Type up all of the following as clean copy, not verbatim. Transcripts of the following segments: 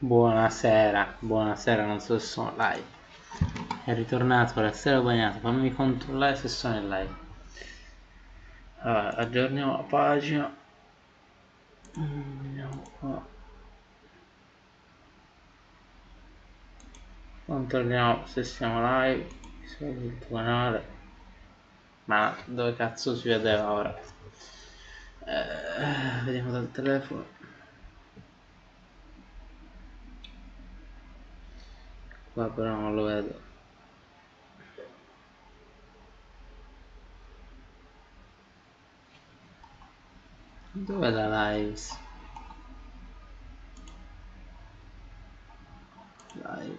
Buonasera, buonasera, non so se sono live. È ritornato rastrello bagnato, fammi controllare se sono in live. Allora, aggiorniamo la pagina. Vediamo qua. Controlliamo se siamo live. Segui il tuo canale. Ma dove cazzo si vedeva ora? Vediamo dal telefono. Qua però non lo vedo. Dove la lives? Live.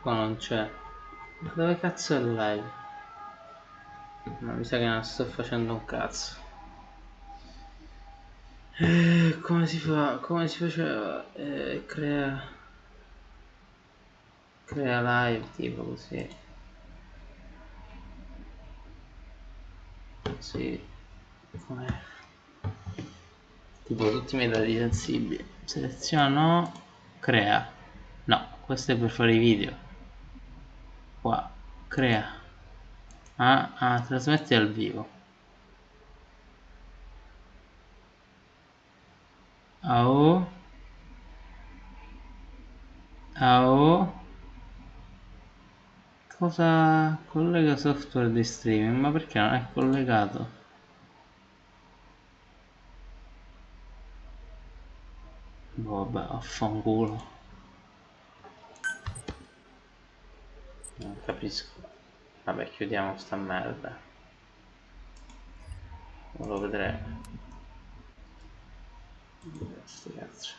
Qua non c'è. Dove cazzo è il live? No, mi sa che non sto facendo un cazzo. Come si fa? Come si faceva? Crea live tipo così. Sì. Com'è? Tipo tutti i miei dati sensibili. Seleziona no. Crea. No, questo è per fare i video. Qua. Crea. Trasmetti al vivo. AO. Cosa collega software di streaming? Ma perché non è collegato? Vabbè, affanculo. Non capisco. Vabbè, chiudiamo sta merda. Non lo vedremo. Sti cazzo.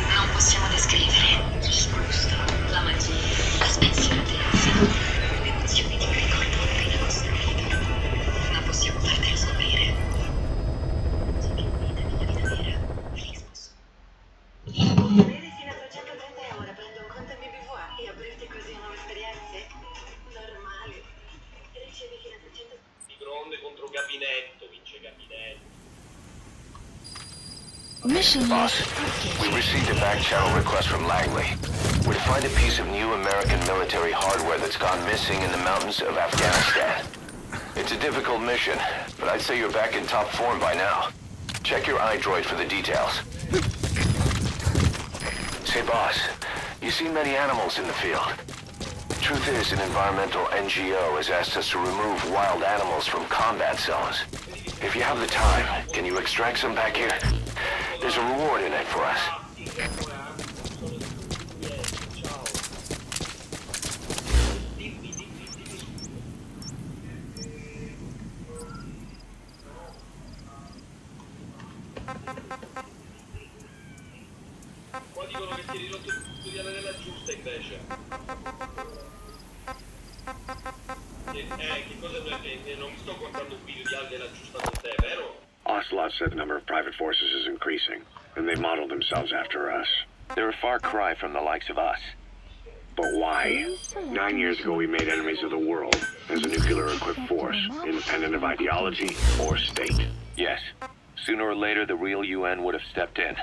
Non possiamo descrivere il gusto, la magia, la spensieratezza, le emozioni di un ricordo appena costruito. Ma possiamo fartelo scoprire. C'è più vita nella vita vera. Christmas. Vedi fino a 330 euro, prendo un conto in BBVA e aprirti così nuove esperienze? Normali. Ricevi fino a 300. Microonde contro gabinetto, vince gabinetto. Boss, we received a back-channel request from Langley. We're to find a piece of new American military hardware that's gone missing in the mountains of Afghanistan. It's a difficult mission, but I'd say you're back in top form by now. Check your iDroid for the details. Say, boss, you see many animals in the field. Truth is, an environmental NGO has asked us to remove wild animals from combat zones. If you have the time, can you extract some back here? There's a reward in it for us. Qua dicono che ti eri rotto il cazzo di avere la giusta invece. Che cosa non mi sto guardando un video di Ale la giusta con te, vero? Ocelot said the number of private forces is increasing, and they modeled themselves after us. They're a far cry from the likes of us. But why? 9 years ago we made enemies of the world as a nuclear-equipped force, independent of ideology or state. Yes. Sooner or later, the real UN would have stepped in.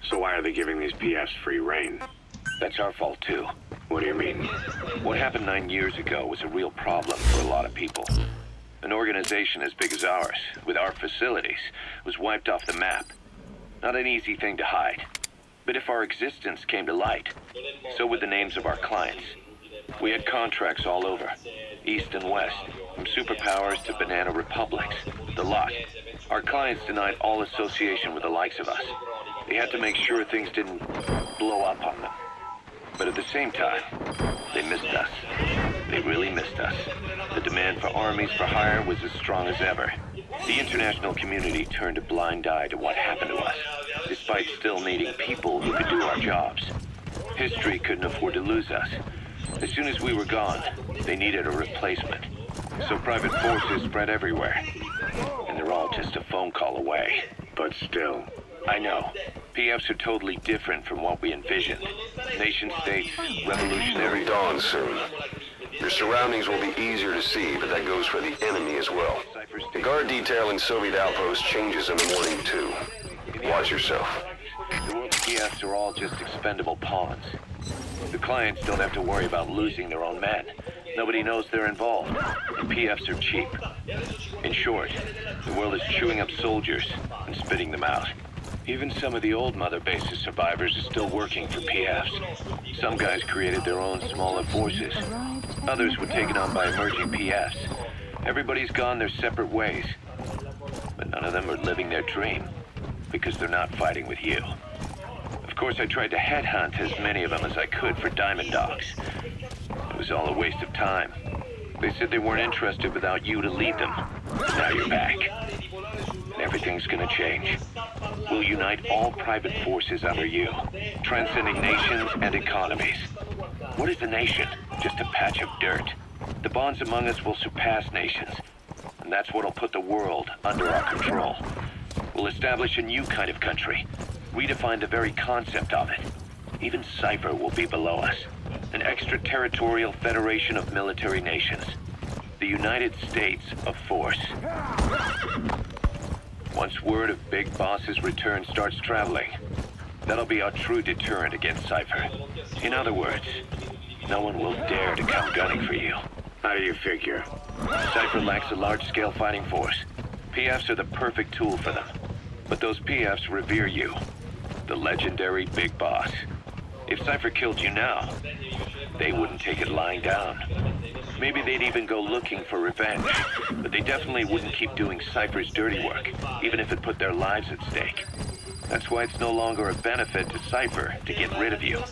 So why are they giving these PFs free reign? That's our fault, too. What do you mean? What happened 9 years ago was a real problem for a lot of people. An organization as big as ours, with our facilities, was wiped off the map. Not an easy thing to hide. But if our existence came to light, so would the names of our clients. We had contracts all over, east and west, from superpowers to banana republics, the lot. Our clients denied all association with the likes of us. They had to make sure things didn't blow up on them. But at the same time, they missed us. They really missed us. The demand for armies for hire was as strong as ever. The international community turned a blind eye to what happened to us, despite still needing people who could do our jobs. History couldn't afford to lose us. As soon as we were gone, they needed a replacement. So private forces spread everywhere. And they're all just a phone call away. But still, I know. PFs are totally different from what we envisioned. Nation-states, revolutionary Dawn soon. Your surroundings will be easier to see, but that goes for the enemy as well. The guard detail in Soviet outposts changes in the morning too. Watch yourself. The world's PFs are all just expendable pawns. The clients don't have to worry about losing their own men. Nobody knows they're involved. And PFs are cheap. In short, the world is chewing up soldiers and spitting them out. Even some of the old Mother Base's survivors are still working for PFs. Some guys created their own smaller forces. Others were taken on by emerging PFs. Everybody's gone their separate ways. But none of them are living their dream, because they're not fighting with you. Of course, I tried to headhunt as many of them as I could for Diamond Dogs. It was all a waste of time. They said they weren't interested without you to lead them. Now you're back. And everything's gonna change. We'll unite all private forces under you, transcending nations and economies. What is a nation? Just a patch of dirt. The bonds among us will surpass nations, and that's what'll put the world under our control. We'll establish a new kind of country, redefine the very concept of it. Even Cypher will be below us, an extraterritorial federation of military nations, the United States of Force. Once word of Big Boss's return starts traveling, that'll be our true deterrent against Cypher. In other words, no one will dare to come gunning for you. how do you figure? Cypher lacks a large-scale fighting force. PFs are the perfect tool for them. But those PFs revere you, the legendary Big Boss. If Cypher killed you now, they wouldn't take it lying down. Maybe they'd even go looking for revenge, but they definitely wouldn't keep doing Cypher's dirty work, even if it put their lives at stake. That's why it's no longer a benefit to Cypher to get rid of you.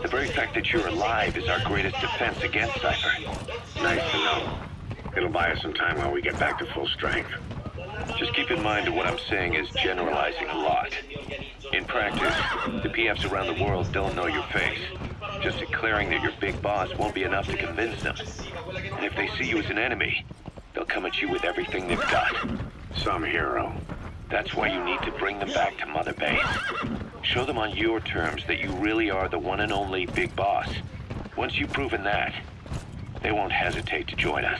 The very fact that you're alive is our greatest defense against Cypher. Nice to know. It'll buy us some time while we get back to full strength. Just keep in mind that what I'm saying is generalizing a lot. In practice, the PFs around the world don't know your face. Just declaring that you're Big Boss won't be enough to convince them. And if they see you as an enemy, they'll come at you with everything they've got. Some hero. That's why you need to bring them back to Mother Base. Show them on your terms that you really are the one and only Big Boss. Once you've proven that, they won't hesitate to join us.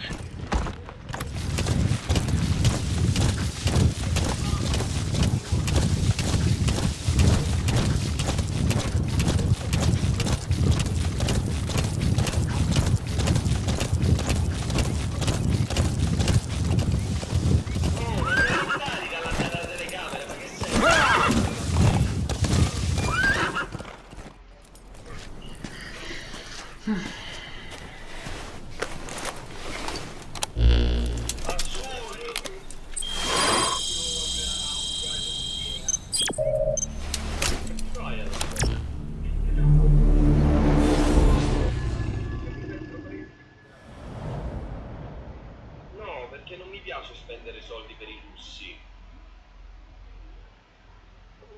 No, perché non mi piace spendere soldi per i russi.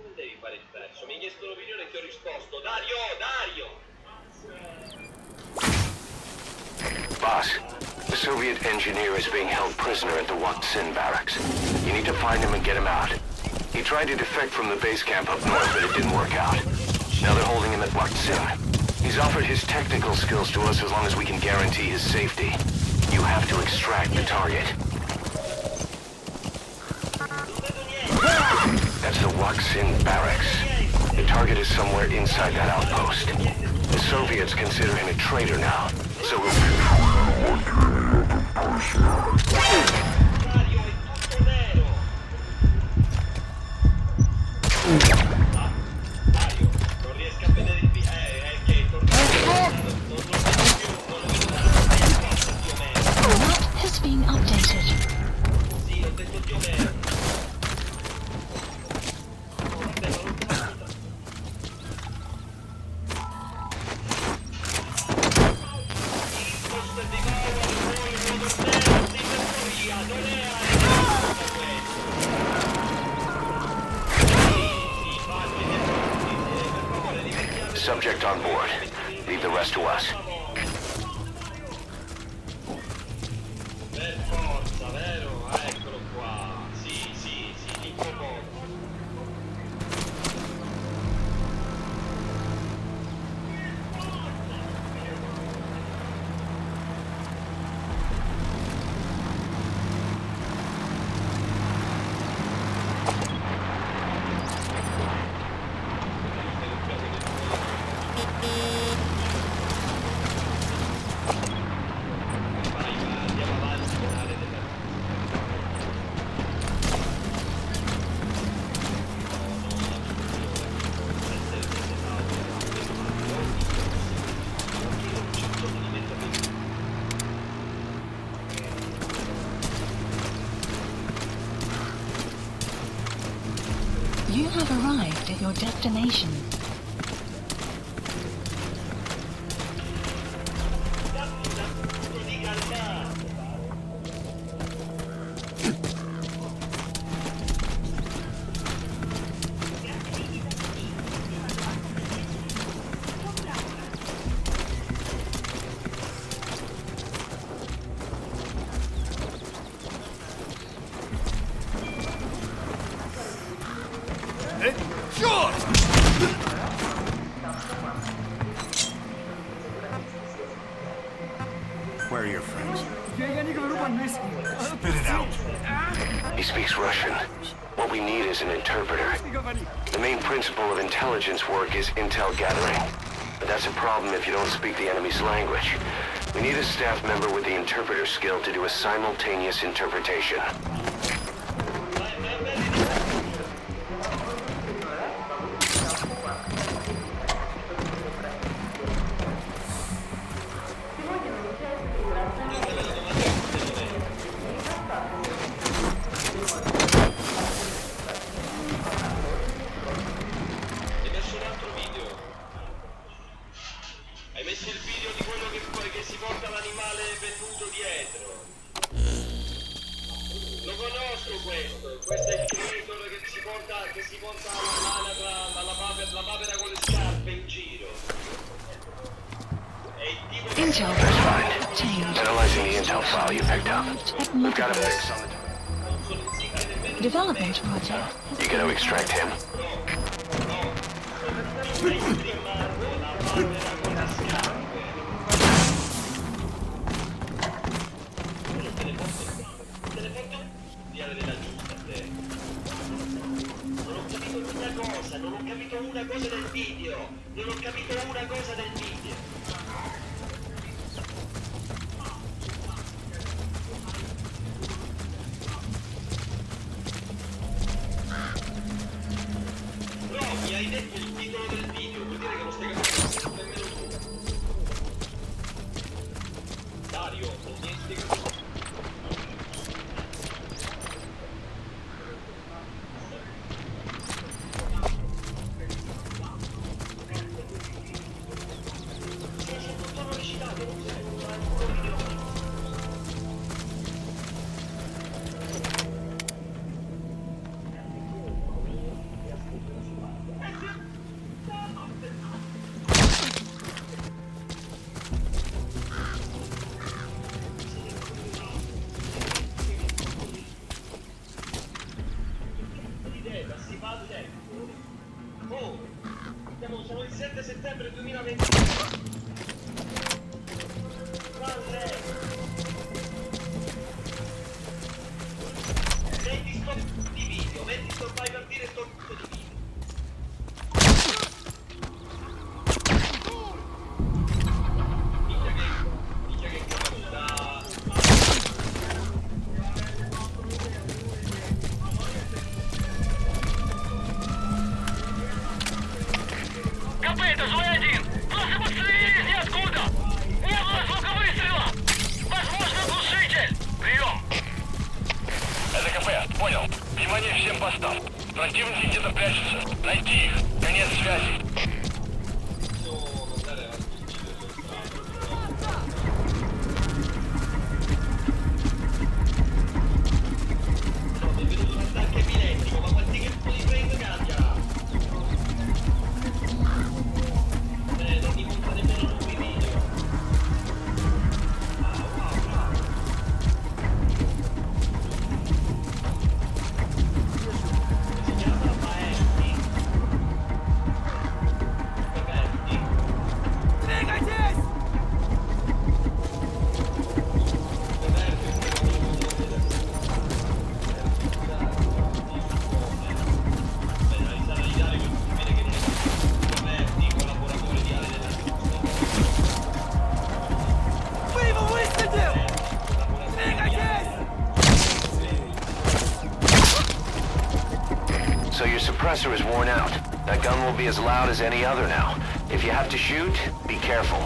Non devi fare il pezzo. Mi hai chiesto l'opinione e ti ho risposto. Dario! Boss, the Soviet engineer is being held prisoner at the Waksin barracks. You need to find him and get him out. He tried to defect from the base camp up north, but it didn't work out. Now they're holding him at Waksin. He's offered his technical skills to us as long as we can guarantee his safety. You have to extract the target. That's the Waksin barracks. The target is somewhere inside that outpost. The Soviets consider him a traitor now, so we'll... Non riesco a vedere il che è tornato. Map has been updated. Sì, ho detto più o meno. Vabbè, ma subject on board. Leave the rest to us. Per forza, vero? Ah, eccolo qua. Sì, l'incomodo. You have arrived at your destination. Where are your friends? Spit it out. He speaks Russian. What we need is an interpreter. The main principle of intelligence work is intel gathering. But that's a problem if you don't speak the enemy's language. We need a staff member with the interpreter skill to do a simultaneous interpretation. Hai messo il video di quello che si porta l'animale venduto dietro. Lo conosco questo è il creator che si porta la papera con le scarpe in giro. È il tipo che Intel file obtained. Analyzing the intel file you picked up. We've got a fix on the... Development project. You gotta extract him. Non ho capito una cosa del video. No, mi hai detto il titolo del video, vuol dire che non stai capendo nemmeno tu. Dario, non mi hai spiegato. Sono il 7 settembre 2020. Metti stop di video, metti stop, fai partire stop di video. Minchia che caduta. Копыта, злой один! Просто подстрелились ниоткуда! Не было звука выстрела! Возможно, глушитель! Прием! Это КП, понял. Внимание всем постам. Противники где-то прячутся. Найти их. Конец связи. So your suppressor is worn out. That gun will be as loud as any other now. If you have to shoot, be careful.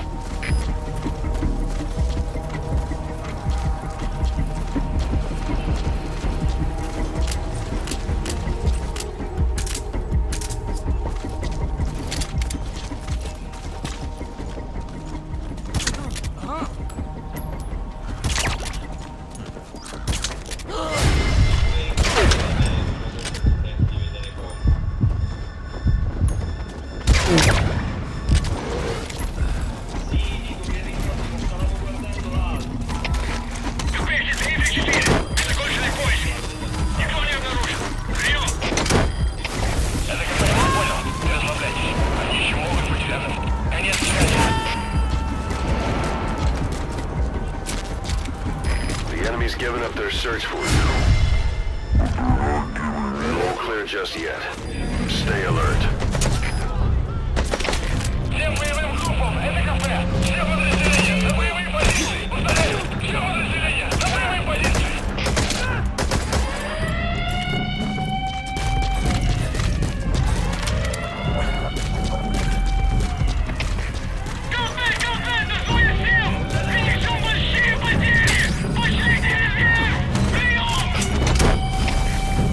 Giving up their search for you. Won't clear just yet. Stay alert. Всем боевым группам, это кафе! Все подразделения, на боевые позиции! Повторяю, все подразделения, на боевые позиции! Кафе, это свои сил! Видишь, большие потери! Пошлите резерв! Прием!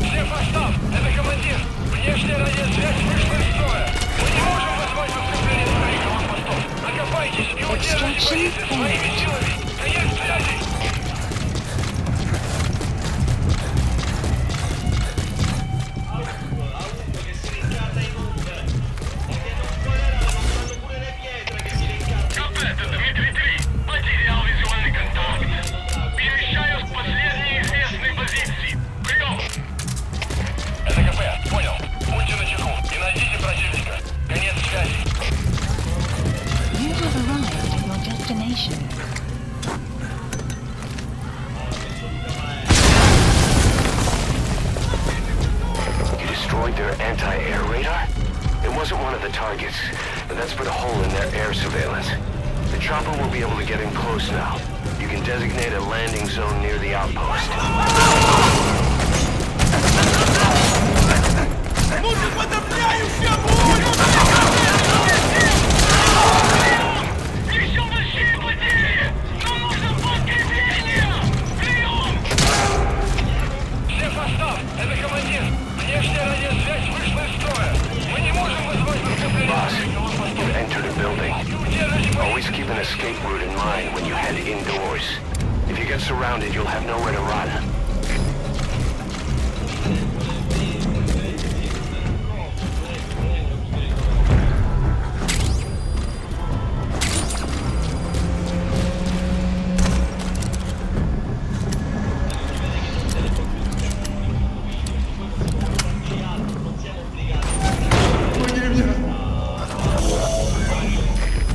Всем состав, это командир! Внешняя радиосвязь вышла из строя! Мы не можем вызвать подкрепление своих аванпостов! Окопайтесь и удержите позиции своими силами! Конец связи! Кафе, это Дмитрий 3. Потерял визуальный контакт. Перемещаюсь к последней известной позиции. Прием! Это кафе, понял. Будьте начеку и найдите противника. Конец связи. You have arrived at your destination. You destroyed their anti-air radar? It wasn't one of the targets, but that's put a hole in their air surveillance. The chopper will be able to get in close now. You can designate a landing zone near the outpost. Еще большие потери! Нам нужно подкрепление! Прием! Всем состав, это командир! Внешняя радиосвязь вышла из строя! Мы не можем вызвать подкрепление своих аванпостов! You've entered a building. Удержите Always keep an escape route in mind when you head indoors. If you get surrounded, you'll have nowhere to run.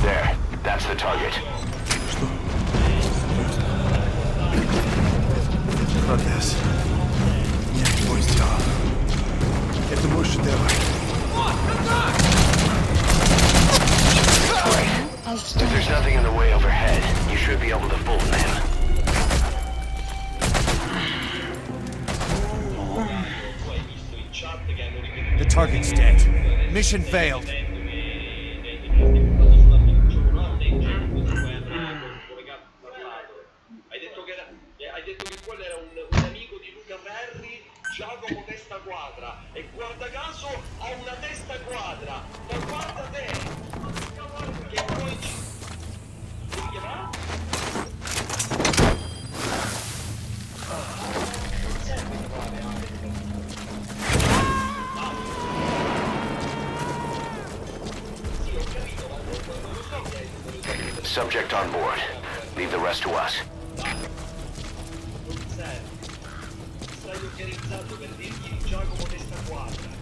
There, that's the target. Прогресс. Нет, твой сделал. Это больше делать. If there's nothing in the way overhead, you should be able to fool them. The target's dead. Mission failed. Hai detto che quello era un amico di Luca Ferri, Giacomo Testa Quadra, e guarda caso ha una testa quadra, ma guarda te, che poi devi chiamare? Subject on board. Leave the rest to us. Stai organizzando per dirgli di Giacomo Testa Quadra.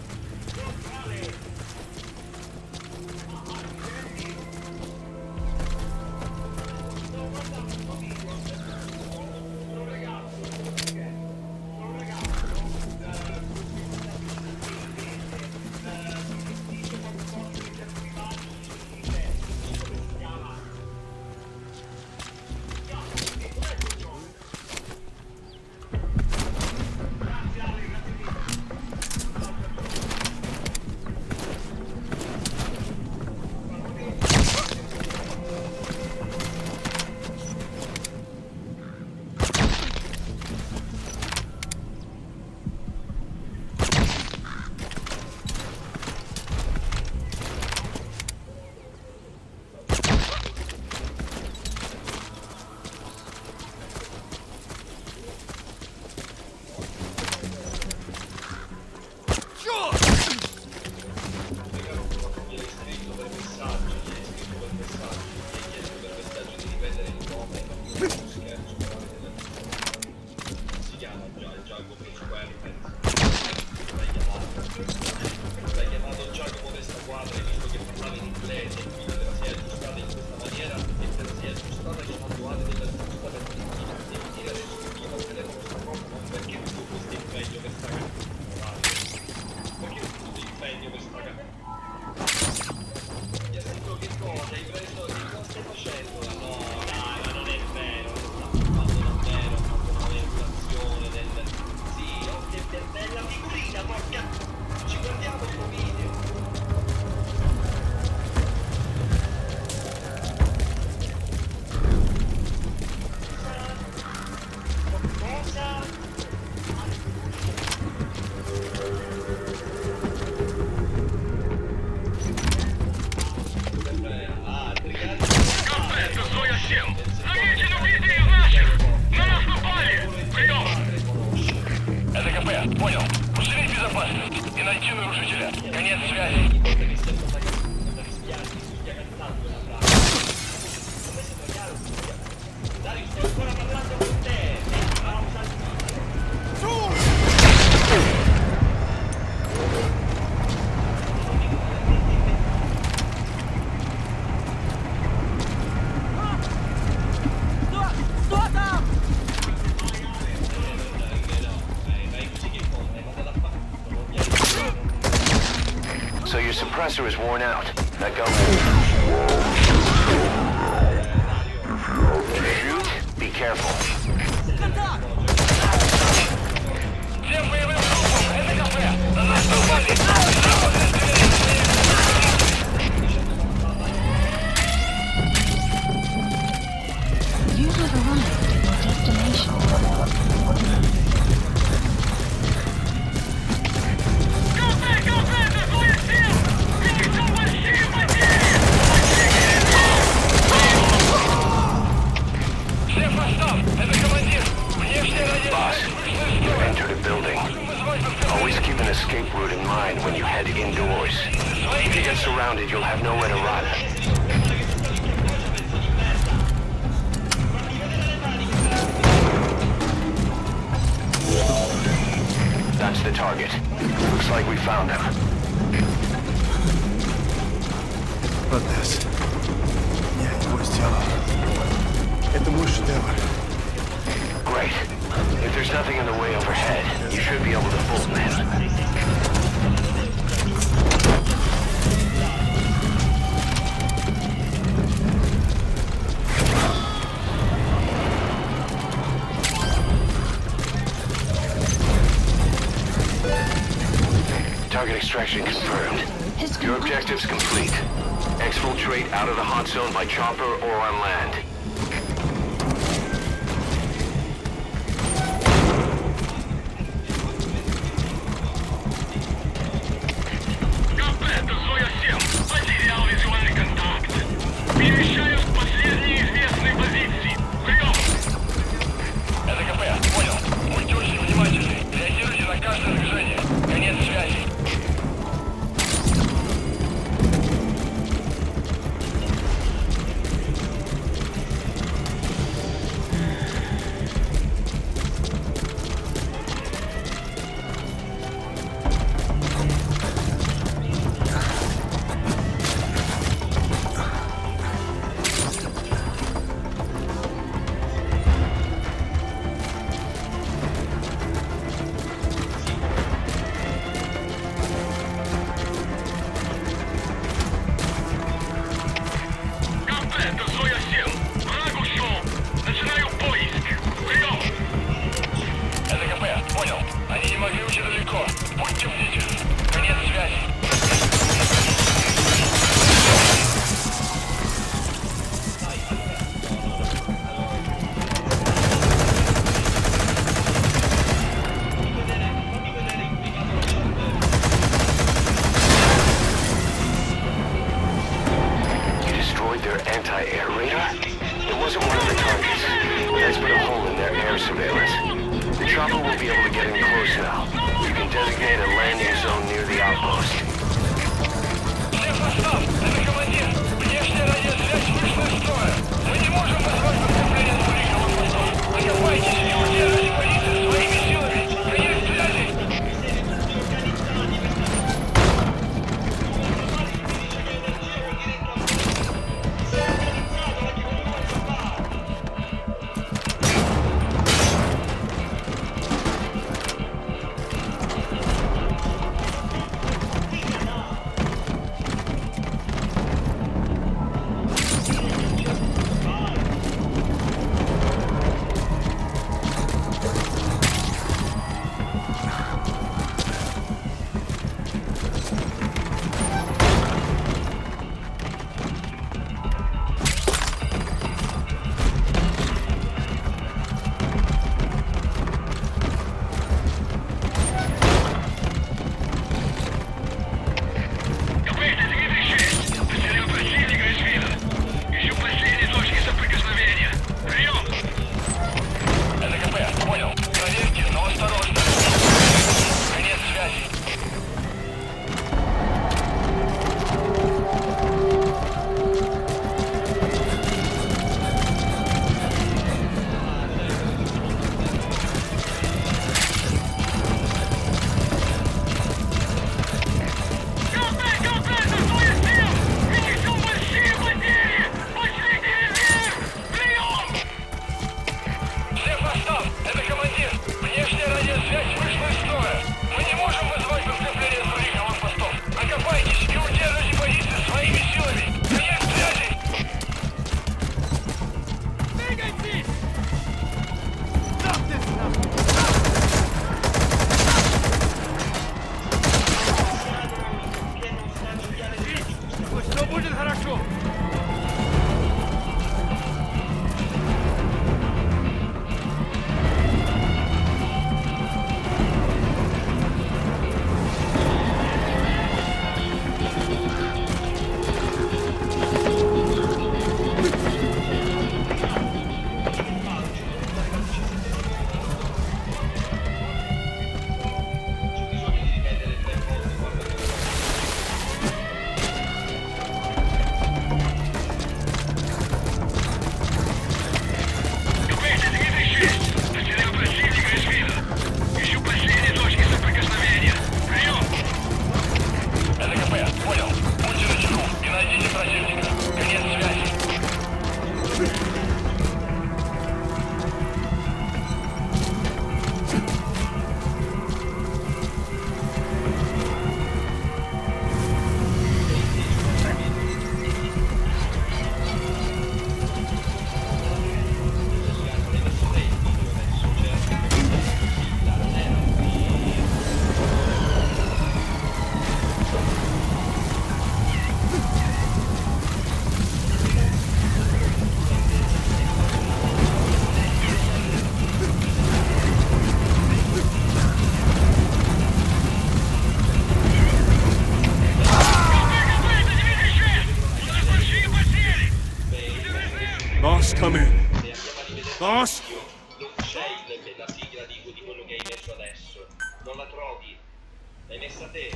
Giacomo Square, l'hai chiamato Giacomo questa quadra, hai visto che parlava in inglese, quindi te la sei aggiustata in questa maniera e te la sei aggiustata chiamando Ale della giusta per devi dire adesso che io non telefono sta cosa, ma perché tutto questo impegno per sta cazzo? Perché tutto questo impegno per sta cazzo? Ti assicuro che cosa hai preso, che cosa stai facendo? No, dai, ma non è vero, non sta filmando davvero, ho fatto una valutazione del... Sì, oh, che bella figurina, porca... Ci guardiamo il tuo video. Cosa? Комплект СОЯ-7. Замечено вблизи из наших. На нас напали. Прием. Это КП. Понял. Усилить безопасность и найти нарушителя. Конец связи. Dai, sto ancora parlando con te. Pausa il So your suppressor is worn out. Now go. Shoot. Be careful. Всем боевым группам. Это КП. На нас напали. You have arrived at your destination. Boss, you entered a building. Always keep an escape route in mind when you head indoors. If you get surrounded, you'll have nowhere to run. That's the target. Looks like we found him. Вот this. Нет, твой тело. Это мой шедевр. Great. If there's nothing in the way overhead, you should be able to fool him. Target extraction confirmed. Your objective's complete. Exfiltrate out of the hot zone by chopper or on land. Комплект СОЯ-7. Потерял визуальный контакт. Перемещаюсь к последней известной позиции. Прием. Это КП. Понял. Будьте очень внимательны. Реагируйте на каждое движение. Конец связи. Комплект СОЯ-7. Враг ушел. Начинаю поиск. Прием. Это КП. Понял. Они не могли уйти далеко. Будьте бдительны. Конец связи. You destroyed their anti-air radar? It wasn't one of the targets. That's been a hole in their air surveillance. The chopper will be able to get in close now. You can designate a landing zone near the outpost. Всех состав. Это командир. Внешняя радиосвязь вышла из строя. Мы не можем позволить подкрепление с ближнего поста. Окопайтесь и удержите позиции своими силами. Non la trovi? L'hai messa te?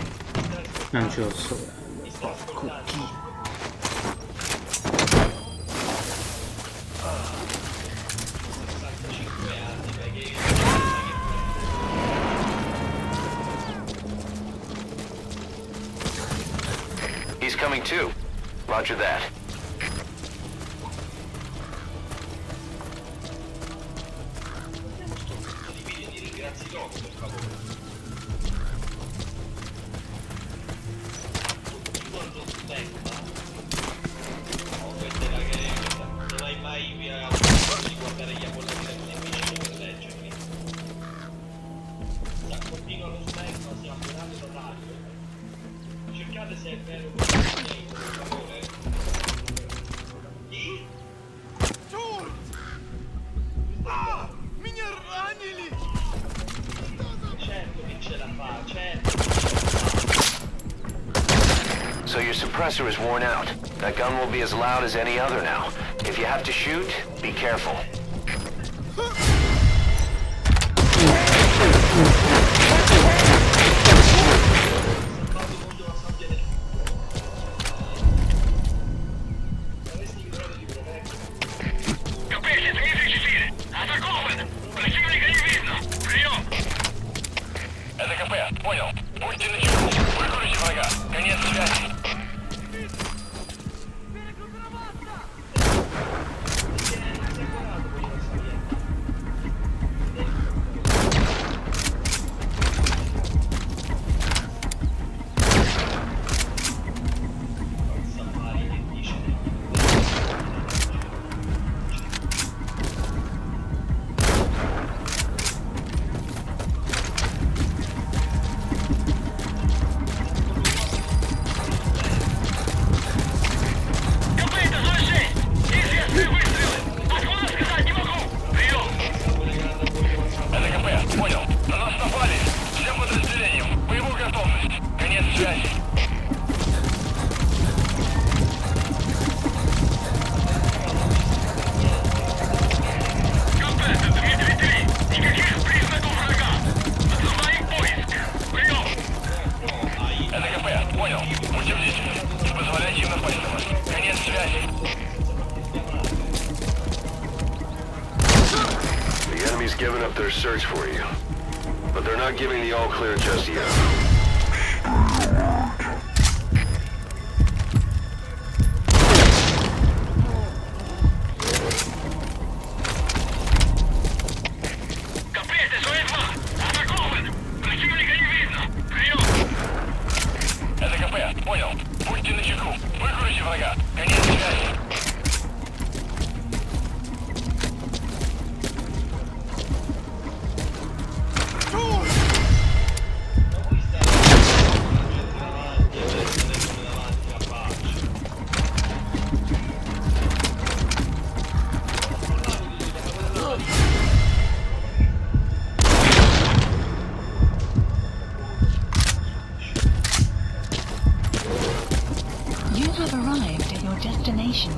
Non ce l'ho sopra. Mi sta ascoltando? 65 anni, perché He's coming too. Roger that. li ringrazi dopo, per favore. Quando spetta? Oh, questa è la che non hai mai via di guardare gli abbonati del nemici per leggerli. Continua lo specchio, si è abbonato da taglio. Cercate se è vero questo, per favore. Chi? Меня ранили! Certo che ce la fa, certo. So your suppressor is worn out. That gun will be as loud as any other now. If you have to shoot, be careful. Капель, Дмитрий 4. Атакован! Противника не видно! Прием! Это КП, понял. Будьте начеку. Выкурите врага. Конец связи. КП, это 06! Неизвестные выстрелы! Откуда сказать не могу! Прием! Это КП, понял. На нас напали. Всем подразделениям. Боевую готовность. Конец связи. КП, это Дмитрий 3. Никаких признаков врага. Отзываем поиск. Прием! Это КП, понял. Будьте бдительны. Не позволяйте им напасть на вас. Конец связи. The enemy's given up their search for you, but they're not giving the all clear just yet. КП, это СОЭ-2. Атакован! Противника не видно. Прием! Это КП, понял. Будьте начеку. Выкурите врага. Конец связи. You have arrived at your destination.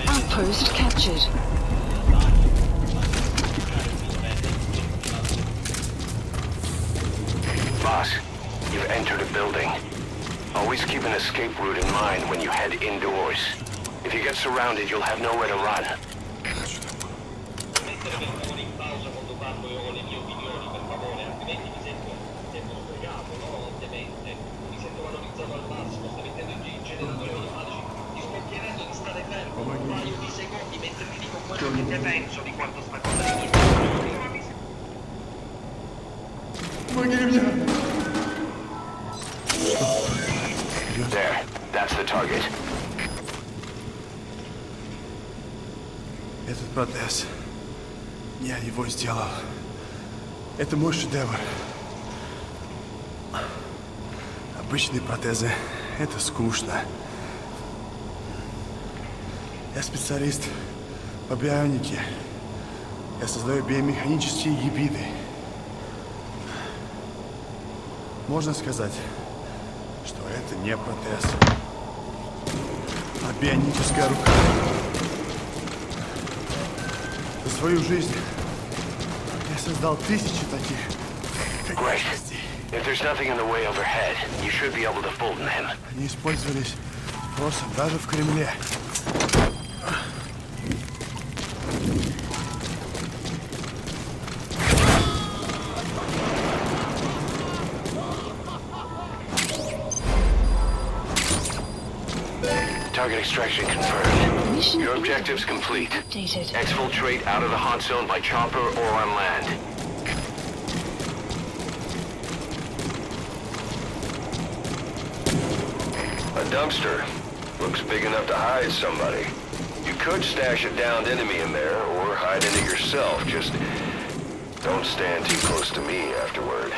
Outpost captured. Boss, you've entered a building. Always keep an escape route in mind when you head indoors. If you get surrounded, you'll have nowhere to run. Mettere per favore in pausa quando parlo io con le mie opinioni, per favore, altrimenti mi sento sprecato, no? Demente. Mi sento valorizzato al massimo, sto mettendo in generatore automatici. Ti sto chiedendo di stare fermo un paio di secondi mentre ti dico quello che ne penso di quanto sta cosa di There, that's the target. Этот протез. Я его сделал. Это мой шедевр. Обычные протезы — это скучно. Я специалист по бионике. Я создаю биомеханические гибриды. Можно сказать, что это не протез, а бионическая рука. За свою жизнь я создал тысячи таких конечностей. If there's nothing in the way overhead, you should be able to fold them. Они использовались просто даже в Кремле. Target extraction confirmed. Mission Your objective's complete. updated. Exfiltrate out of the hot zone by chopper or on land. A dumpster. Looks big enough to hide somebody. You could stash a downed enemy in there, or hide in it yourself. Just don't stand too close to me afterward.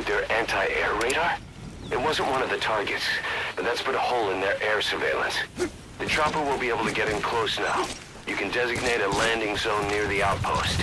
Their anti-air radar? It wasn't one of the targets, but that's put a hole in their air surveillance. The chopper will be able to get in close now. You can designate a landing zone near the outpost.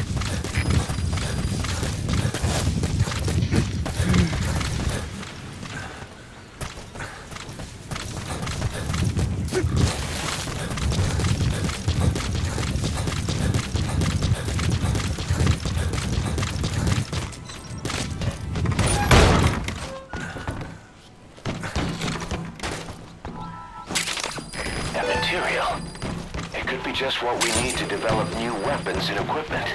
Material. It could be just what we need to develop new weapons and equipment.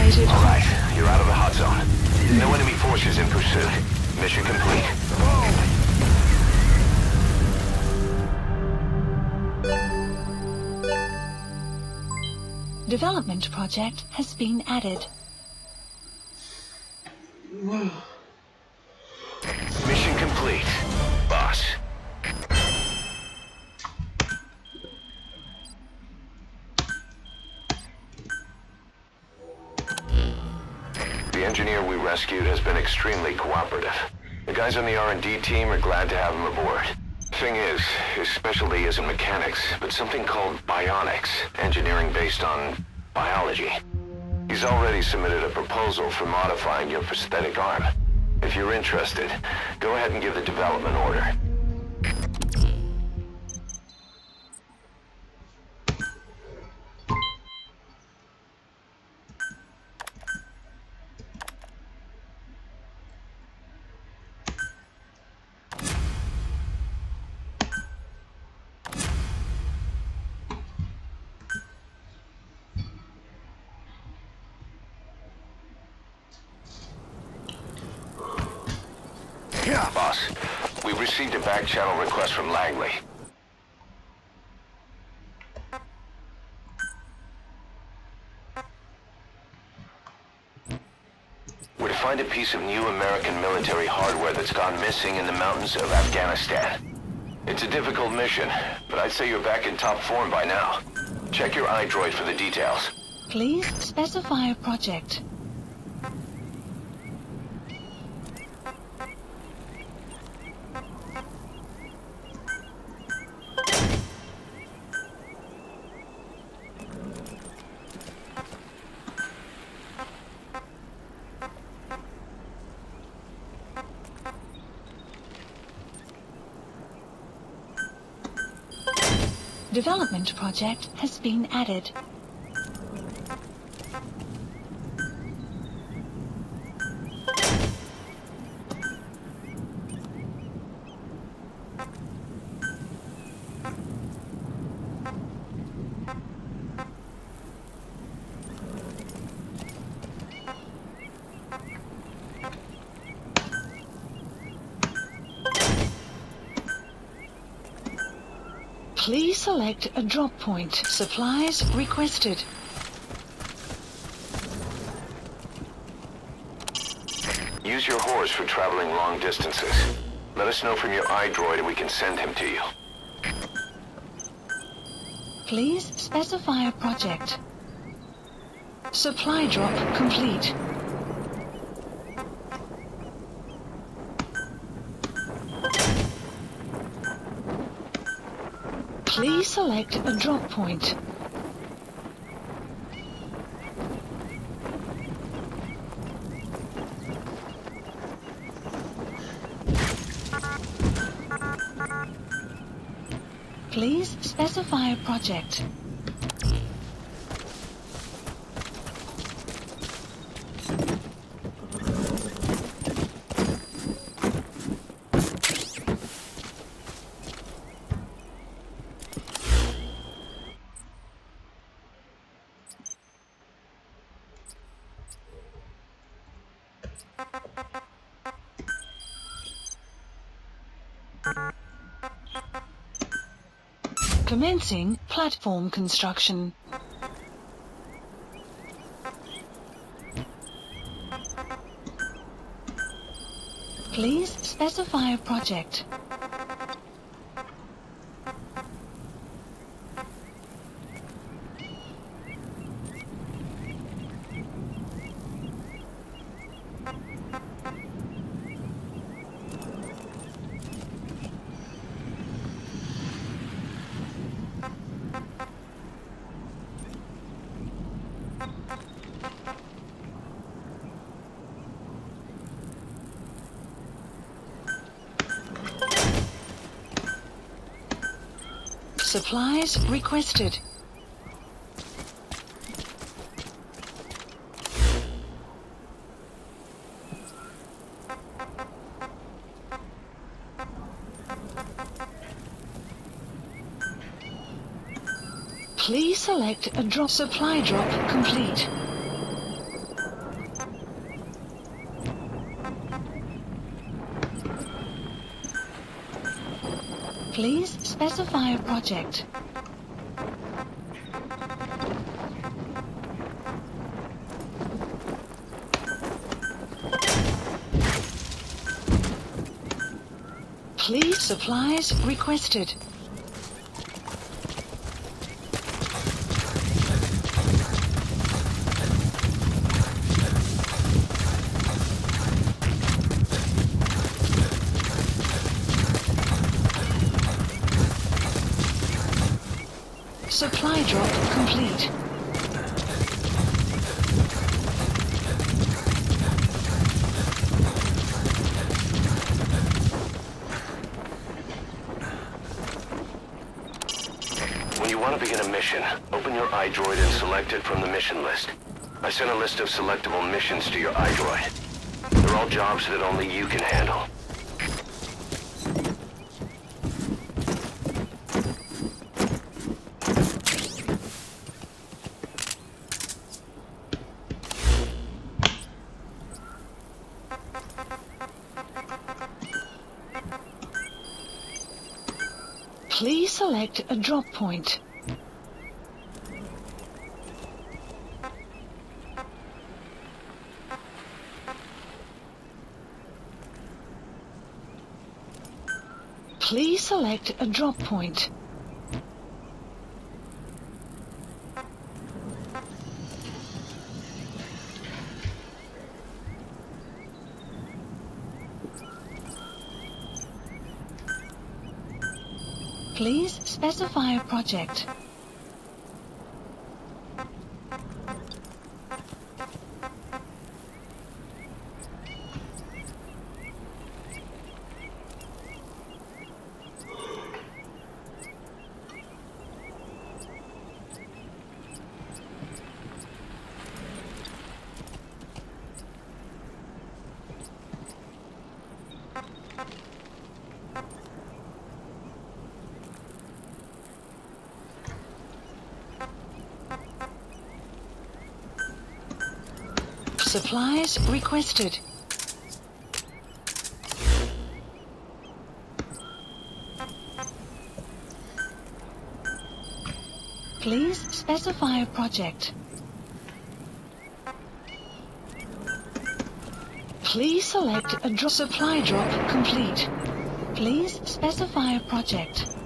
activated. Alright, you're out of the hot zone. No enemy forces in pursuit. Mission complete. Development project has been added. Mission complete, boss. The engineer we rescued has been extremely cooperative. The guys on the R&D team are glad to have him aboard. Thing is, his specialty isn't mechanics, but something called bionics, engineering based on biology. He's already submitted a proposal for modifying your prosthetic arm. If you're interested, go ahead and give the development order. Boss, we received a back channel request from Langley. We're to find a piece of new American military hardware that's gone missing in the mountains of Afghanistan. It's a difficult mission, but I'd say you're back in top form by now. Check your iDroid for the details. Please specify a project. Development project has been added. Please select a drop point. Supplies requested. Use your horse for traveling long distances. Let us know from your iDroid and we can send him to you. Please specify a project. Supply drop complete. Please select a drop point. Please specify a project. Commencing platform construction. Please specify a project. Supplies requested. Please select a drop. Supply drop complete. Please specify a project. Please supplies requested. Supply drop complete. When you want to begin a mission, open your iDroid and select it from the mission list. I sent a list of selectable missions to your iDroid. They're all jobs that only you can handle. Please select a drop point. Please select a drop point. Please specify a project. Supplies requested. Please specify a project. Please select a supply drop complete. Please specify a project.